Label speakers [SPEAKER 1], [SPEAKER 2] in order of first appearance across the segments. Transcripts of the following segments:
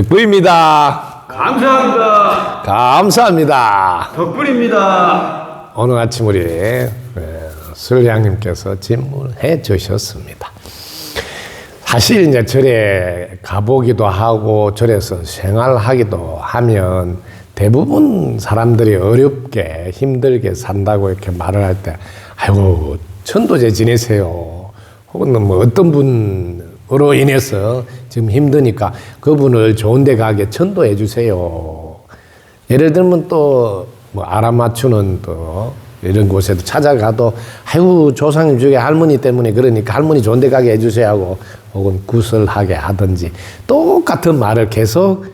[SPEAKER 1] 덕분입니다.
[SPEAKER 2] 감사합니다.
[SPEAKER 1] 감사합니다.
[SPEAKER 2] 덕분입니다.
[SPEAKER 1] 오늘 아침 우리 술량님께서 질문해 주셨습니다. 사실 이제 절에 가보기도 하고 절에서 생활하기도 하면 대부분 사람들이 어렵게 힘들게 산다고 이렇게 말을 할 때 아이고 천도제 지내세요. 혹은 뭐 어떤 분으로 인해서 지금 힘드니까 그분을 좋은 데 가게 천도해 주세요. 예를 들면 또 뭐 알아맞추는 또 이런 곳에도 찾아가도 아이고 조상님 중에 할머니 때문에 그러니까 할머니 좋은 데 가게 해주세요 하고 혹은 구설하게 하든지 똑같은 말을 계속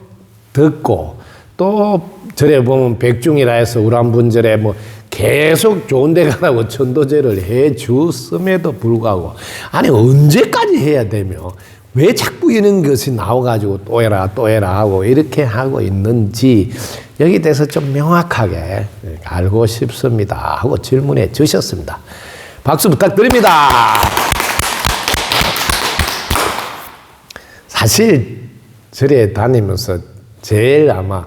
[SPEAKER 1] 듣고 또 절에 보면 백중이라 해서 우란분절에 뭐 계속 좋은 데 가라고 천도제를 해 줬음에도 불구하고 아니 언제까지 해야 되며 왜 자꾸 이런 것이 나와가지고 또 해라 하고 이렇게 하고 있는지 여기에 대해서 좀 명확하게 알고 싶습니다 하고 질문해 주셨습니다. 박수 부탁드립니다. 사실 절에 다니면서 제일 아마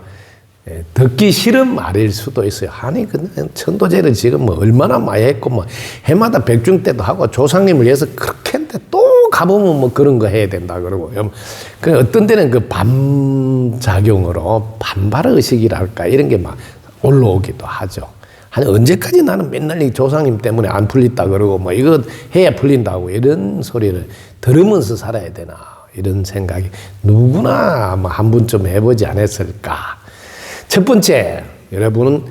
[SPEAKER 1] 듣기 싫은 말일 수도 있어요. 아니 그냥 천도제를 지금 뭐 얼마나 많이 했고 뭐 해마다 백중 때도 하고 조상님을 위해서 그렇게 했는데 또 가보면 뭐 그런 거 해야 된다 그러고 그 어떤 데는 그 반작용으로 반발 의식이랄까 이런 게 막 올라오기도 하죠. 아니 언제까지 나는 맨날 이 조상님 때문에 안 풀린다 그러고 뭐 이거 해야 풀린다고 이런 소리를 들으면서 살아야 되나 이런 생각이 누구나 아마 한 번쯤 해보지 않았을까. 첫 번째, 여러분은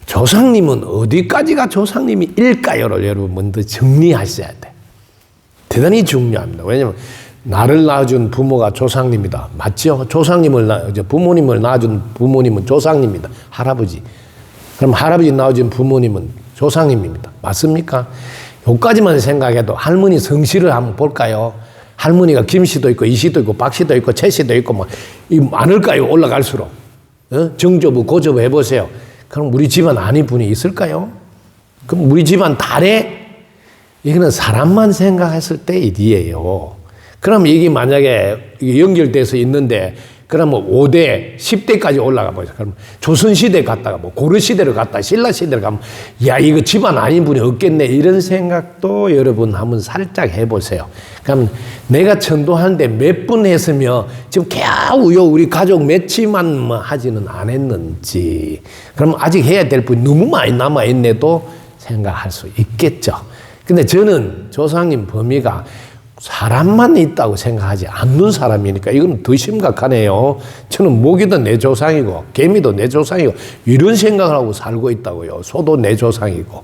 [SPEAKER 1] 조상님은 어디까지가 조상님이 일까요를 여러분 먼저 정리하셔야 돼. 대단히 중요합니다. 왜냐하면 나를 낳아준 부모가 조상님이다. 맞죠? 부모님을 낳아준 부모님은 조상님입니다. 할아버지. 그럼 할아버지 낳아준 부모님은 조상님입니다. 맞습니까? 여기까지만 생각해도 할머니 성씨를 한번 볼까요? 할머니가 김씨도 있고 이씨도 있고 박씨도 있고 최씨도 있고 뭐 많을까요? 올라갈수록. 정조부, 고조부 해보세요. 그럼 우리 집안 아닌 분이 있을까요? 그럼 우리 집안 다래? 이거는 사람만 생각했을 때 일이에요. 그럼 이게 만약에 연결돼서 있는데, 그러면 5대, 10대까지 올라가 보세요. 그럼 조선시대 갔다가 뭐 고려시대를 갔다가 신라시대를 가면, 야, 이거 집안 아닌 분이 없겠네. 이런 생각도 여러분 한번 살짝 해보세요. 그럼 내가 천도하는데 몇 분 했으며, 지금 겨우요, 우리 가족 몇치만 뭐 하지는 않았는지, 그럼 아직 해야 될 분이 너무 많이 남아있네도 생각할 수 있겠죠. 근데 저는 조상님 범위가 사람만 있다고 생각하지 않는 사람이니까 이건 더 심각하네요. 저는 모기도 내 조상이고 개미도 내 조상이고 이런 생각을 하고 살고 있다고요. 소도 내 조상이고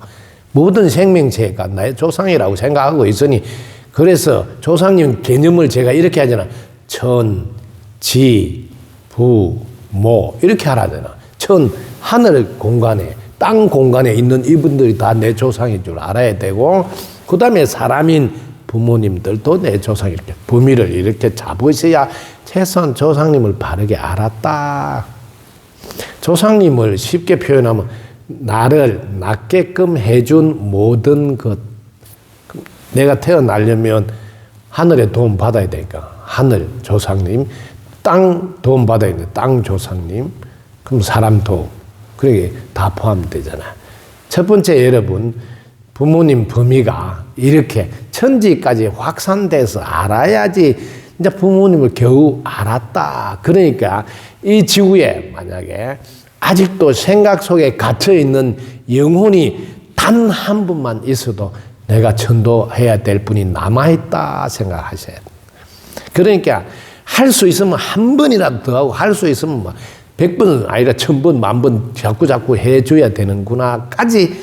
[SPEAKER 1] 모든 생명체가 나의 조상이라고 생각하고 있으니 그래서 조상님 개념을 제가 이렇게 하잖아. 천, 지, 부, 모 이렇게 하라잖아. 천, 하늘 공간에 땅 공간에 있는 이분들이 다 내 조상인 줄 알아야 되고 그 다음에 사람인 부모님들도 내 조상 이렇게 범위를 이렇게 잡으셔야 최소한 조상님을 바르게 알았다. 조상님을 쉽게 표현하면 나를 낫게끔 해준 모든 것. 내가 태어나려면 하늘에 도움 받아야 되니까 하늘 조상님, 땅 도움 받아야 되는데 땅 조상님, 그럼 사람 도움. 그러게 다 포함되잖아. 첫 번째 여러분 부모님 범위가 이렇게 천지까지 확산돼서 알아야지 이제 부모님을 겨우 알았다. 그러니까 이 지구에 만약에 아직도 생각 속에 갇혀있는 영혼이 단 한 분만 있어도 내가 천도해야 될 분이 남아있다 생각하셔야 돼. 그러니까 할 수 있으면 한 번이라도 더 하고 할 수 있으면 뭐 100번 아니라 1000번, 10,000번 자꾸 해줘야 되는구나까지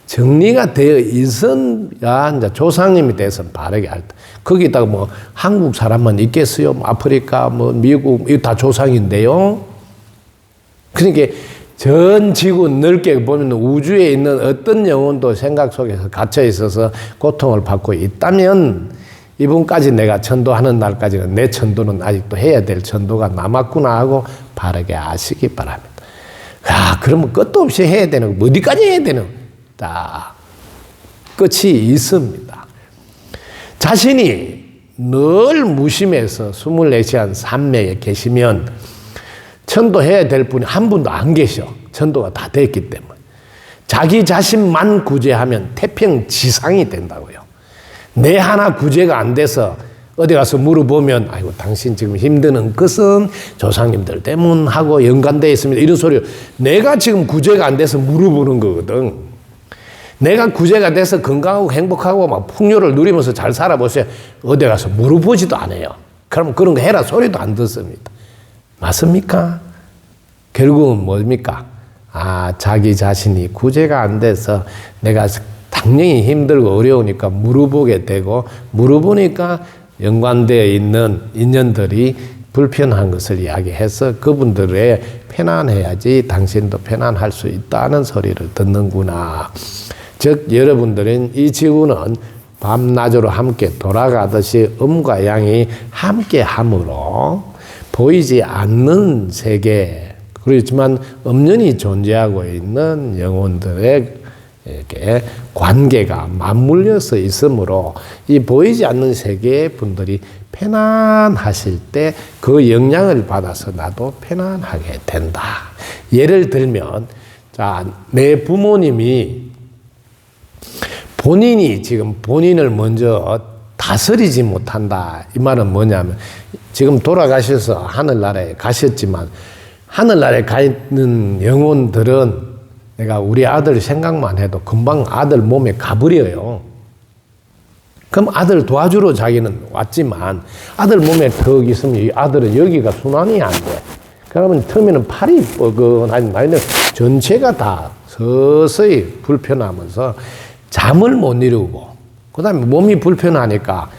[SPEAKER 1] 정리가 되어 있어야 이제 조상님에 대해서는 바르게 할 때. 거기다가 뭐 한국 사람만 있겠어요? 아프리카, 뭐 미국, 이거 다 조상인데요. 그러니까 전 지구 넓게 보면 우주에 있는 어떤 영혼도 생각 속에서 갇혀 있어서 고통을 받고 있다면 이분까지 내가 천도하는 날까지는 내 천도는 아직도 해야 될 천도가 남았구나 하고 바르게 아시기 바랍니다. 야, 그러면 끝도 없이 해야 되는, 어디까지 해야 되는? 다 끝이 있습니다. 자신이 늘 무심해서 24시간 산매에 계시면 천도해야 될 분이 한 분도 안 계셔. 천도가 다 됐기 때문에. 자기 자신만 구제하면 태평지상이 된다고요. 내 하나 구제가 안 돼서 어디 가서 물어보면 아이고 당신 지금 힘드는 것은 조상님들 때문하고 연관되어 있습니다. 이런 소리를 내가 지금 구제가 안 돼서 물어보는 거거든. 내가 구제가 돼서 건강하고 행복하고 막 풍요를 누리면서 잘 살아보세요. 어디 가서 물어보지도 않아요. 그럼 그런 거 해라 소리도 안 듣습니다. 맞습니까? 결국은 뭡니까? 자기 자신이 구제가 안 돼서 내가 당연히 힘들고 어려우니까 물어보게 되고 물어보니까 연관되어 있는 인연들이 불편한 것을 이야기해서 그분들의 편안해야지 당신도 편안할 수 있다는 소리를 듣는구나. 즉 여러분들은 이 지구는 밤낮으로 함께 돌아가듯이 음과 양이 함께 함으로 보이지 않는 세계 그렇지만 엄연히 존재하고 있는 영혼들의 이렇게 관계가 맞물려서 있으므로 이 보이지 않는 세계의 분들이 편안하실 때 그 영향을 받아서 나도 편안하게 된다. 예를 들면 내 부모님이 본인이 지금 본인을 먼저 다스리지 못한다. 이 말은 뭐냐면 지금 돌아가셔서 하늘나라에 가셨지만 하늘나라에 가 있는 영혼들은 내가 우리 아들 생각만 해도 금방 아들 몸에 가버려요. 그럼 아들 도와주러 자기는 왔지만 아들 몸에 턱 있으면 이 아들은 여기가 순환이 안 돼. 그러면 처음에는 팔이 뻐근하지 말면 전체가 다 서서히 불편하면서 잠을 못 이루고 그 다음에 몸이 불편하니까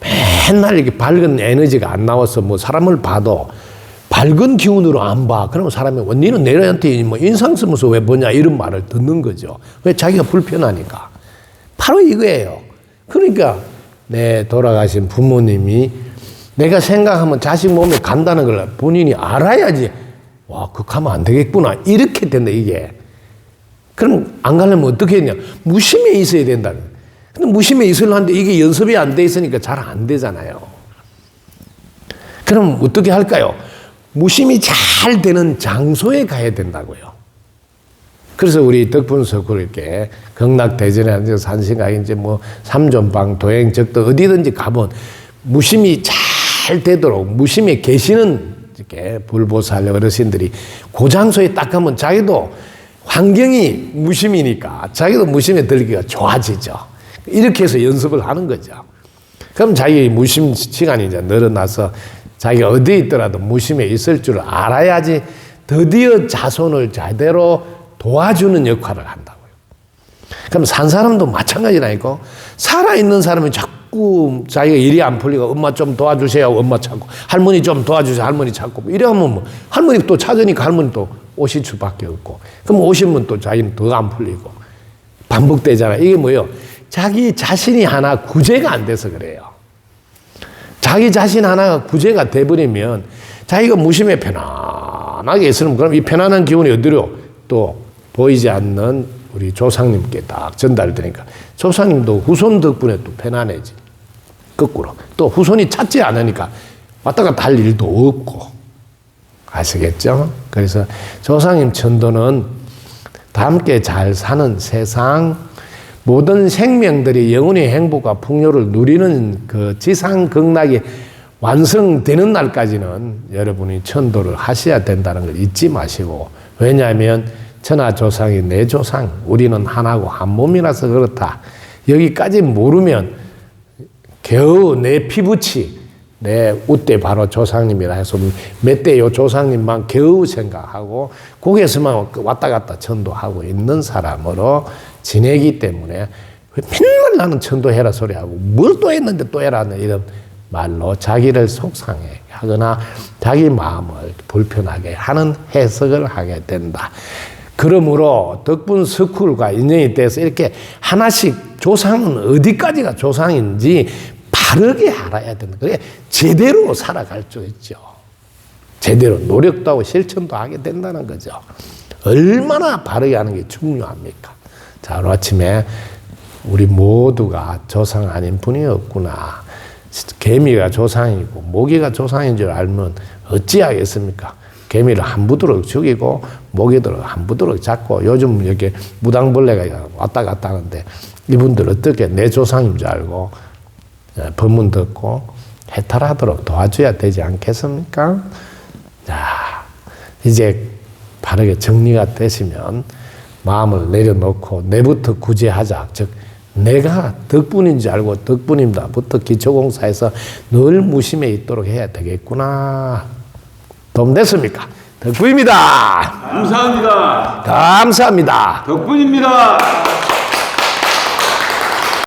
[SPEAKER 1] 맨날 이렇게 밝은 에너지가 안 나와서 뭐 사람을 봐도 밝은 기운으로 안 봐. 그러면 사람이 니는 내한테 뭐 인상 쓰면서 왜 보냐 이런 말을 듣는 거죠. 왜 자기가 불편하니까. 바로 이거예요. 그러니까 내 돌아가신 부모님이 내가 생각하면 자식 몸에 간다는 걸 본인이 알아야지. 와, 그거 가면 안 되겠구나. 이렇게 된다 이게. 그럼 안 가려면 어떻게 했냐. 무심에 있어야 된다. 근데 무심에 있으려는데 이게 연습이 안 돼 있으니까 잘 안 되잖아요. 그럼 어떻게 할까요? 무심이 잘 되는 장소에 가야 된다고요. 그래서 우리 덕분석을 이렇게 극락대전에 산신각인지 뭐 삼존방 도행적도 어디든지 가면 무심이 잘 되도록 무심에 계시는 이렇게 불보살 어르신들이 그 장소에 딱 가면 자기도 환경이 무심이니까 자기도 무심에 들기가 좋아지죠. 이렇게 해서 연습을 하는 거죠. 그럼 자기 무심 시간이 이제 늘어나서 자기가 어디에 있더라도 무심에 있을 줄 알아야지 드디어 자손을 제대로 도와주는 역할을 한다고요. 그럼 산 사람도 마찬가지라니까. 살아있는 사람이 자꾸 자기가 일이 안 풀리고 엄마 좀 도와주세요. 엄마 찾고 할머니 좀 도와주세요. 할머니 찾고 이러면 뭐 할머니 또 찾으니까 할머니 또 오실 수밖에 없고 그럼 오시면 또 자기는 더 안 풀리고 반복되잖아요. 이게 뭐예요? 자기 자신이 하나 구제가 안 돼서 그래요. 자기 자신 하나가 구제가 돼버리면 자기가 무심에 편안하게 있으면 그럼 이 편안한 기운이 어디로 또 보이지 않는 우리 조상님께 딱 전달되니까 조상님도 후손 덕분에 또 편안해지. 거꾸로. 또 후손이 찾지 않으니까 왔다 갔다 할 일도 없고. 아시겠죠? 그래서 조상님 천도는 다 함께 잘 사는 세상 모든 생명들이 영혼의 행복과 풍요를 누리는 그 지상 극락이 완성되는 날까지는 여러분이 천도를 하셔야 된다는 걸 잊지 마시고 왜냐하면 천하조상이 내 조상 우리는 하나고 한 몸이라서 그렇다. 여기까지 모르면 겨우 내 피부치 내 우때 바로 조상님이라 해서 몇 대 요 조상님만 겨우 생각하고 거기에서만 왔다 갔다 천도하고 있는 사람으로 지내기 때문에 맨날 나는 천도해라 소리하고 뭘 또 했는데 또 해라 이런 말로 자기를 속상해 하거나 자기 마음을 불편하게 하는 해석을 하게 된다. 그러므로 덕분 스쿨과 인연이 돼서 이렇게 하나씩 조상은 어디까지가 조상인지 바르게 알아야 된다. 그게 제대로 살아갈 수 있죠. 제대로 노력도 하고 실천도 하게 된다는 거죠. 얼마나 바르게 하는 게 중요합니까? 자, 오늘 아침에 우리 모두가 조상 아닌 분이 없구나. 개미가 조상이고 모기가 조상인 줄 알면 어찌하겠습니까? 개미를 한부두럭 죽이고 모기들을 한부두럭 잡고 요즘 이렇게 무당벌레가 왔다 갔다 하는데 이분들 어떻게 내 조상인 줄 알고 법문 듣고 해탈하도록 도와줘야 되지 않겠습니까? 자, 이제 바르게 정리가 되시면 마음을 내려놓고 내부터 구제하자. 즉 내가 덕분인 줄 알고 덕분입니다부터 기초공사에서 늘 무심해 있도록 해야 되겠구나. 도움 됐습니까? 덕분입니다.
[SPEAKER 2] 감사합니다.
[SPEAKER 1] 감사합니다.
[SPEAKER 2] 덕분입니다.